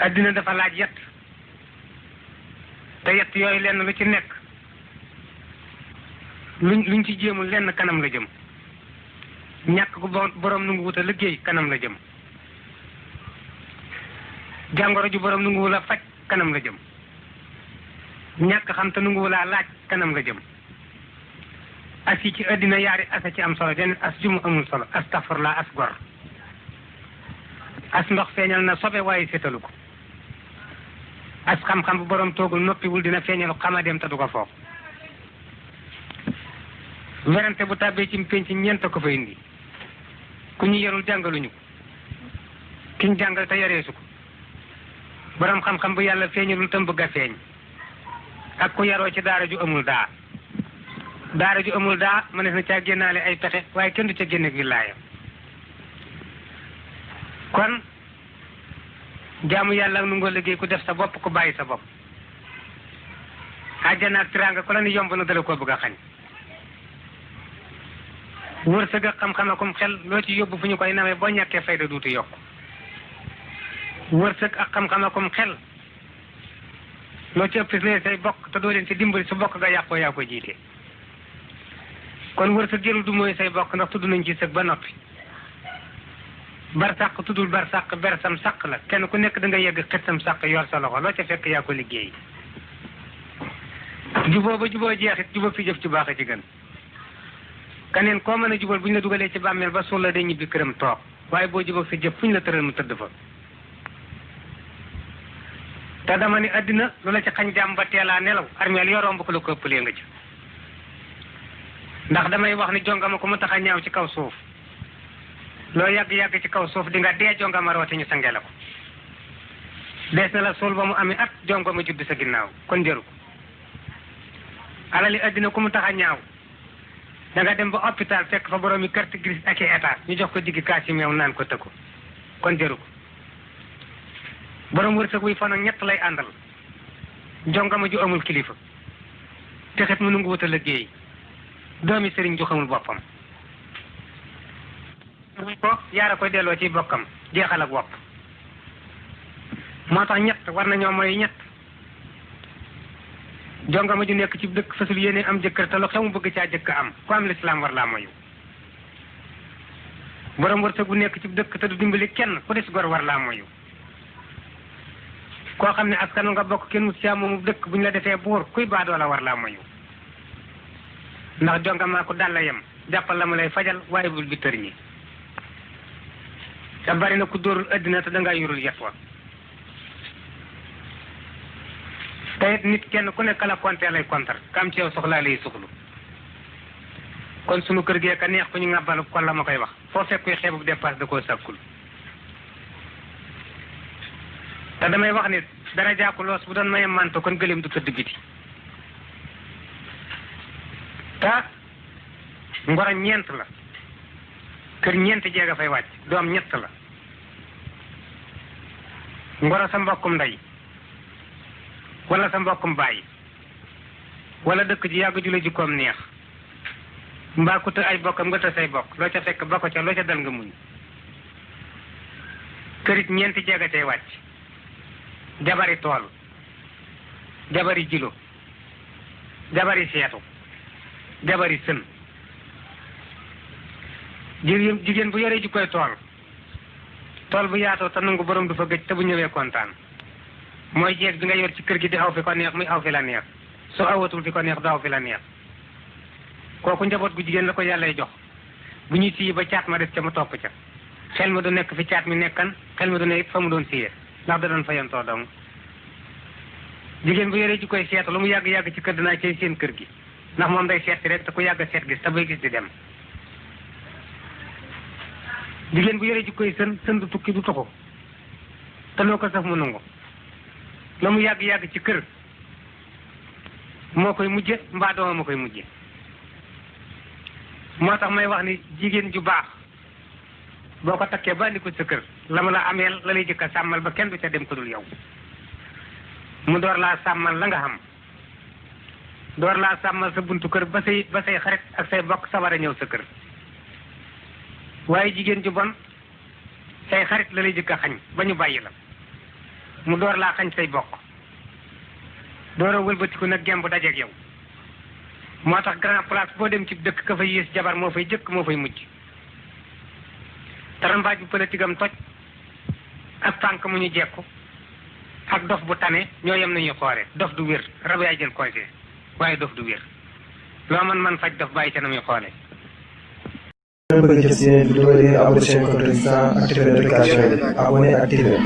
addina dafa laaj yett te yett yooyu lenn lu ci nekk luñ ci jéemul lenn kanam la jëm. ñàkk gu borom nu ngu wut a liggéey kanam la jëm. jàngoro ju borom nu ngu wula faj kanam la jëm. ñàkk xam te nu ngu wulaa laaj kanam la jëm. as yi ci addina yaari asa ci am solo den as jumu amul solo astafurlaa as gor. as ndox feeñal na sobe waaye sétalu ko. as xam-xam bu borom toogul noppiwul dina feeñalu xamadeem te du ko foog. werante bu tàbbee ci penc ñeent ko fa indi. ku ñu yarul jàngaluñu ko. kiñ jàngal te yareesu ko. borom xam-xam bu yàlla feeñalul tam bëgg a feeñ. ak ku yaroo ci daara ju amul daa. daara ju amul daa mënees na caa génnaale ay pexe waaye kenn du ca génne wilaaya. kon jaamu yàlla nu ngoo liggéey ku def sa bopp ku bàyyi sa bopp. àjjana ak tiraanga ku la ni yomb na dala koo bëgg a xañ. wërsëg ak xam-xam akum xel loo ci yóbbu fu ñu koy nawee boo ñàkkee fayda duutu yokk. wërsëg ak xam-xam akum xel loo ci ëpp lee say bokk te doo leen ci dimbali su bokk nga yàqoo yaa ko jiite. kon wërsëg jëlu du mooy say bokk ndax tudd nañ ci sëg ba noppi. bar sàq tuddul bar sàq bersam sàq la kenn ku nekk da nga yegg xetsam sàq yor sa loxo loo ca fekk yaa ko liggéey. juboo ba juboo jeexit juboo fi jëf ci baax a ci gën. kaneen koo mën a jubal bu ñu la dugalee ci bàmmeel ba suul la day ñibbi këram toog waaye boo jubal sa jëf fu ñu la tëral mu tëdd fa. te dama ni addina lu la ci xañ jàmm ba teelaa nelaw armeel yoo romb ko la ko ëppalee nga ci. ndax damay wax ni jongama ko mu tax a ñaaw ci kaw suuf loo yàgg-yàgg ci kaw suuf di nga dee jongama roote ñu sange la ko. dees na la suul ba mu amee at jongama judd sa ginnaaw kon jëru ko. alali addina ku mu tax a ñaaw da nga dem ba hôpital fekk fa borom yi carte grise ak i état ñu jox ko diggi kaasi meew naan ko tëkku kon jëru ko. borom wërsëg wuy fan ak ñett lay àndal. jongama ju amul kilifa. texet mu nu ngi wut a liggéey. doomi sëriñ ju xamul boppam. ko yaara koy delloo ci bokkam jeexal ak wopp. moo tax ñett war nañoo mooy ñett. jongama ju nekk ci dëkk fasul yéene am jëkkër te lu xew mu bëgg caa jëkk am ku am lislaam war laa moyu. borom wërsëg bu nekk ci dëkk te du dimbali kenn ku des gor war laa moyu. koo xam ne askanu nga bokk kenn mu caa moomu dëkk bu ñu la defee buur kuy baadoo la war laa moyu. ndax jongama ko dal la yem jàppal la ma lay fajal waaye bul bi tër ñi. te bari na ku dóorul addina te dangaa yorul yet wa. te it nit kenn ku nekk la compter lay kontar kam ci yow soxlaa lay soxlu. kon sunu kër gee ka neex ku ñu ngàbbalu kon la ma koy wax foo fekk kuy xeebu dépasse da koo sàkkul. te damay wax ni dara jaaku loos bu doon maye manto kon gëleem du tëdd biti. te ngoro ñeent la kër ñeent jeega fay wàcc doom ñett la. ngoro sa mbokkum ndey wala sa mbokkum bàyyi wala dëkk ji yàgg ju la jikkoom neex mbaa ku të ay bokkam nga të say bokk loo ca fekk ba ko ca loo ca dal nga muñ. kërit ñeenti jeega cay wàcc. jabari tool jabari jilo jabari seetu jabari sën. jigéen bu yoree jikkoy tool bu yaatoo te nangu borom du fa gëj te bu ñëwee kontaan. mooy jeeg bi nga yor ci kër gi di aw fi ko neex muy aw fi la neex su awatul fi ko neex du aw fi la neex. kooku njaboot gu jigéen la ko yàllay jox bu ñuy siyi ba caat ma des ca mu topp ca. xel ma du nekk fi caat mi nekkan xel ma du nekk fa mu doon siyee ndax da doon fayantoo dong. jigéen bu yoree jikkoy seetu lu mu yàgg-yàgg ci kër dinaa cay seen kër gi ndax moom day seet si rek te ku yàgg seet gis te bay gis di dem. jigéen bu yoree jikkoy sën du tukki du tuxu te loo ko saf mu nangu. la mu yàgg-yàgg ci kër moo koy mujje mbaa dooma moo koy mujje. moo tax may wax ni jigéen ju baax boo ko takkee ba andi ko sa kër la mu la ameel la lay jëkk a sàmmal ba kenn du ca dem ko dul yow. mu door laa sàmmal la nga xam door laa sàmmal sa buntu kër ba say xarit ak say bokk sa war a ñëw sa kër. waaye jigéen ju bon say xarit la lay jëkk a xañ ba ñu bàyyi la mu door laa xañ say bokk door a wëlbatiku nag gemb dajeeg yow moo tax grand place boo dem ci dëkk ka fa yées jabar moo fay jëkk moo fay mujj tarambaaj bu politique am toj ak tànk mu ñu jekku ak dof bu tane ñoo yem nañuy xoole dof du wér rab yaay jël conseil waaye dof du wér loo man faj dof bàyyi ca na muy xoole bëgg jot seen vidéo yi abonné seen compte Résistance activer notification yi abonné activer